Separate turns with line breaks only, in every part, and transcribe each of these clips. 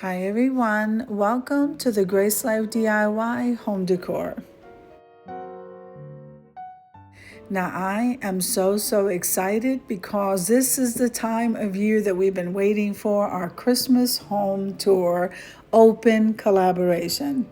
Hi everyone, welcome to the Grace Life DIY Home Decor. Now I am so excited because this is the time of year that we've been waiting for, our Christmas home tour open collaboration.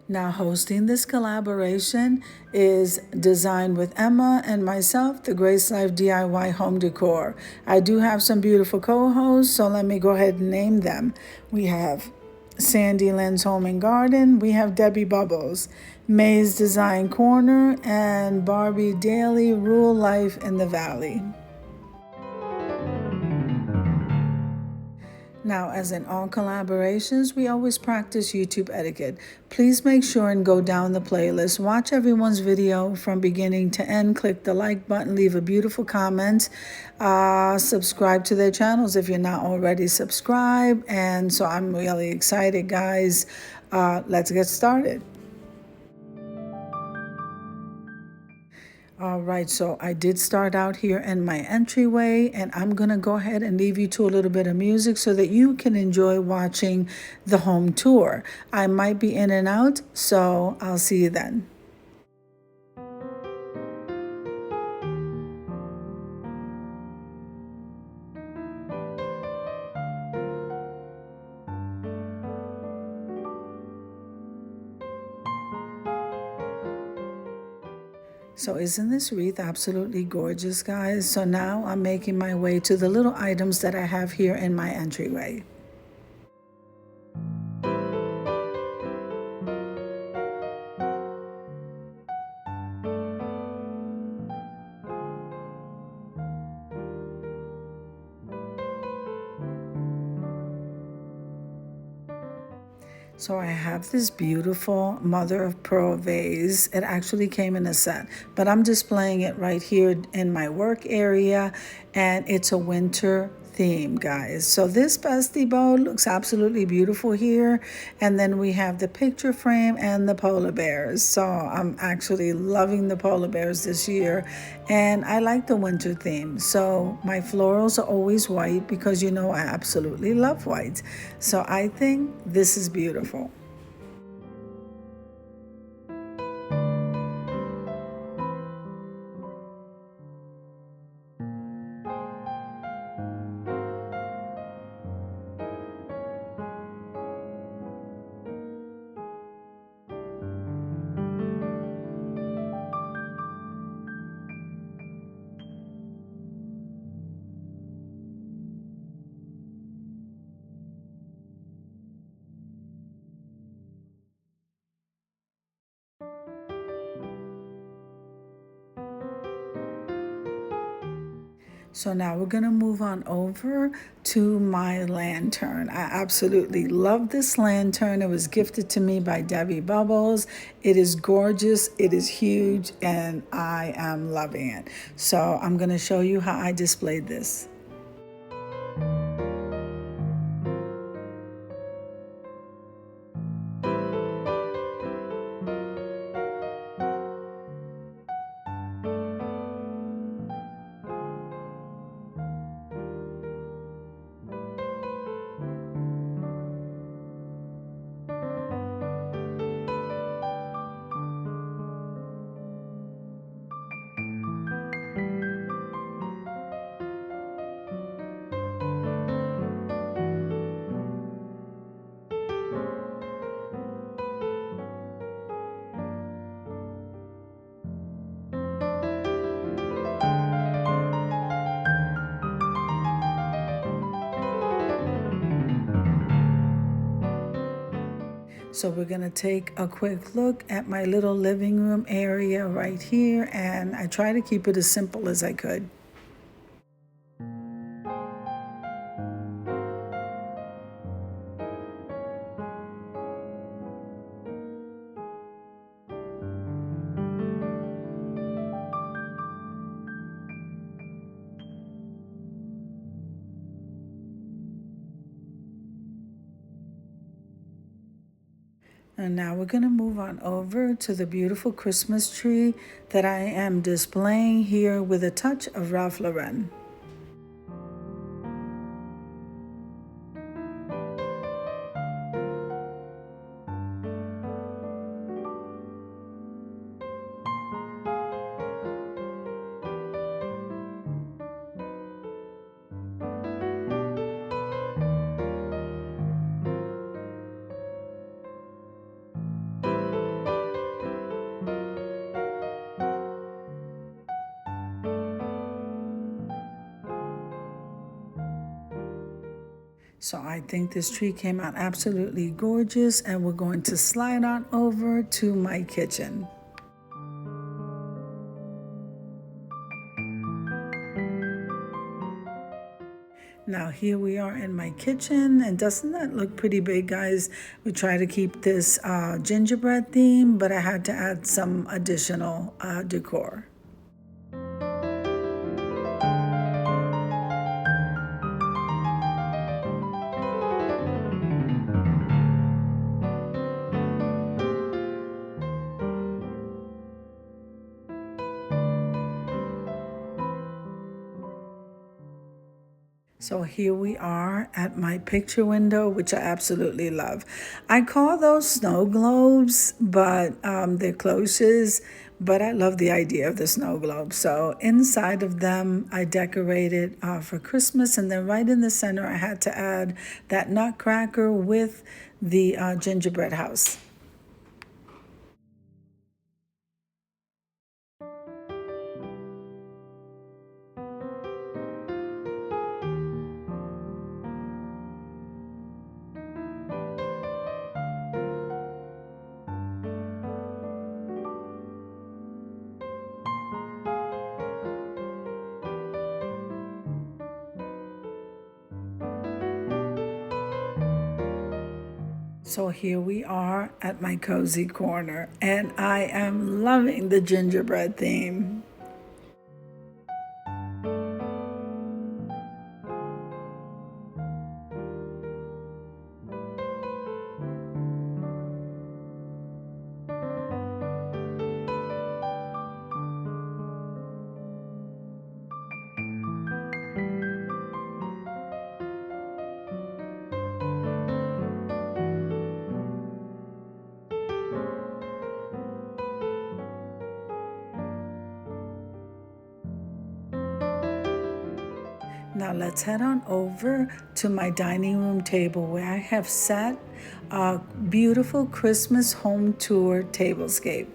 Now, hosting this collaboration is Designed with Emma and myself, the Grace Life DIY Home Decor. I do have some beautiful co-hosts, so let me go ahead and name them. We have Sandy Lynn's Home and Garden, we have Debbie Bubbles, May's Design Corner, and Barbie Daily Rural Life in the Valley. Now, as in all collaborations, we always practice YouTube etiquette. Please make sure and go down the playlist, watch everyone's video from beginning to end, click the like button, leave a beautiful comment, subscribe to their channels if you're not already subscribed. And so I'm really excited, guys. Let's get started. All right, so I did start out here in my entryway, and I'm gonna go ahead and leave you to a little bit of music so that you can enjoy watching the home tour. I might be in and out, so I'll see you then. So isn't this wreath absolutely gorgeous, guys? So now I'm making my way to the little items that I have here in my entryway. So I have this beautiful mother of pearl vase. It actually came in a set, but I'm displaying it right here in my work area, and it's a winter theme, guys. So this bestie bow looks absolutely beautiful here, and then we have the picture frame and the polar bears. So I'm actually loving the polar bears this year, and I like the winter theme. So my florals are always white because you know I absolutely love white. So I think this is beautiful. So now we're going to move on over to my lantern. I absolutely love this lantern. It was gifted to me by Debbie Bubbles. It is gorgeous, it is huge, and I am loving it. So I'm going to show you how I displayed this. So we're going to take a quick look at my little living room area right here, and I try to keep it as simple as I could. And now we're going to move on over to the beautiful Christmas tree that I am displaying here with a touch of Ralph Lauren. So I think this tree came out absolutely gorgeous, and we're going to slide on over to my kitchen. Now here we are in my kitchen, and doesn't that look pretty big, guys? We try to keep this gingerbread theme, but I had to add some additional decor. So here we are at my picture window, which I absolutely love. I call those snow globes, but they're cloches, but I love the idea of the snow globe. So inside of them, I decorated for Christmas, and then right in the center, I had to add that nutcracker with the gingerbread house. So here we are at my cozy corner, and I am loving the gingerbread theme. Now let's head on over to my dining room table, where I have set a beautiful Christmas home tour tablescape.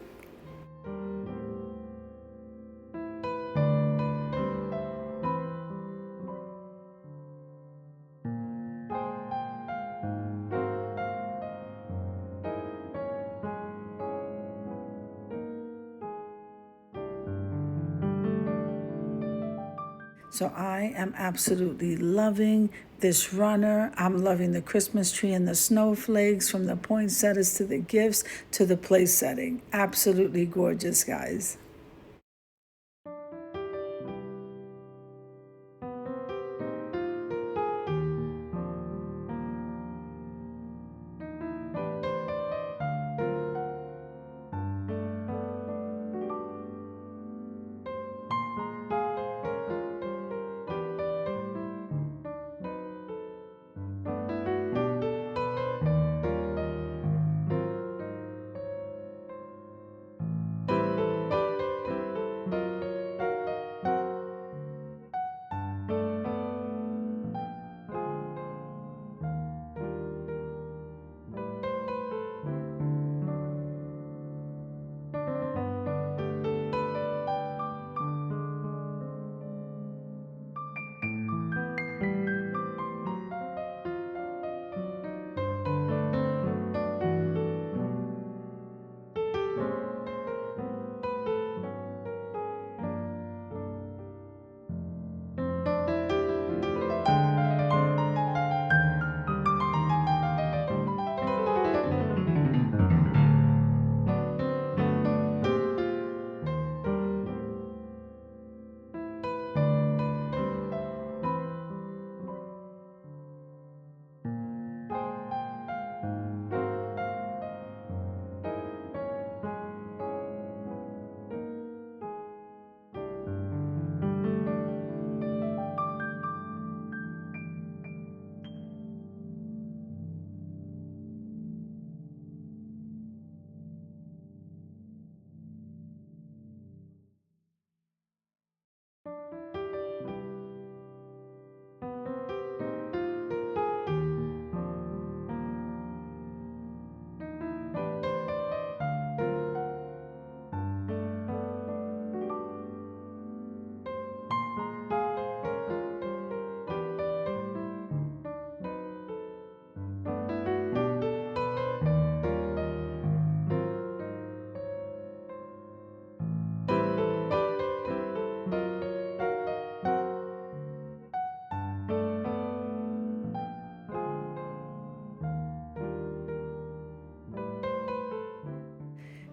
So I am absolutely loving this runner. I'm loving the Christmas tree and the snowflakes, from the poinsettias to the gifts to the place setting. Absolutely gorgeous, guys.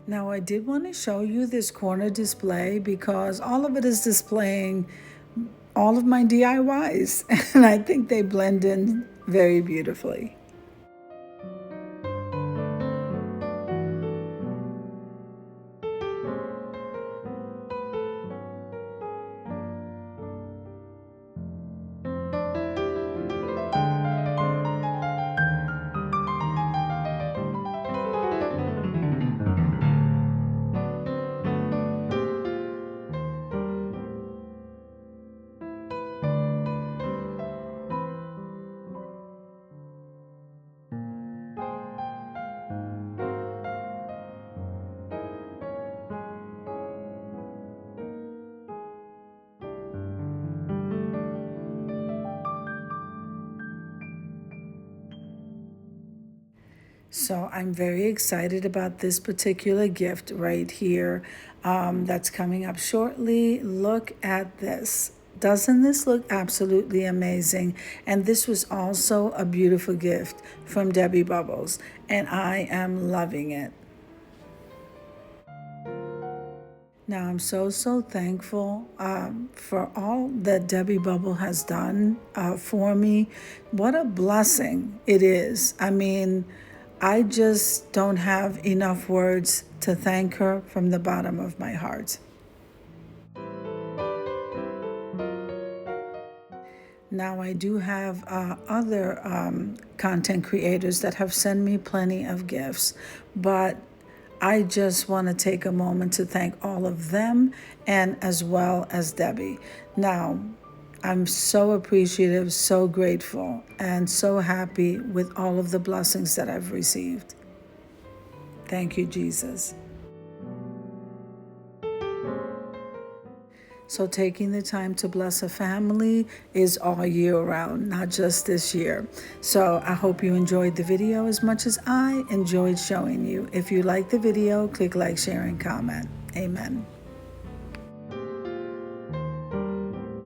Now I did want to show you this corner display because all of it is displaying all of my DIYs and I think they blend in very beautifully. So I'm very excited about this particular gift right here that's coming up shortly. Look at this. Doesn't this look absolutely amazing? And this was also a beautiful gift from Debbie Bubbles, and I am loving it. Now, I'm so thankful for all that Debbie Bubble has done for me. What a blessing it is. I mean, I just don't have enough words to thank her from the bottom of my heart. Now, I do have other content creators that have sent me plenty of gifts, but I just want to take a moment to thank all of them and as well as Debbie. Now, I'm so appreciative, so grateful, and so happy with all of the blessings that I've received. Thank you, Jesus. So taking the time to bless a family is all year round, not just this year. So I hope you enjoyed the video as much as I enjoyed showing you. If you like the video, click like, share, and comment. Amen.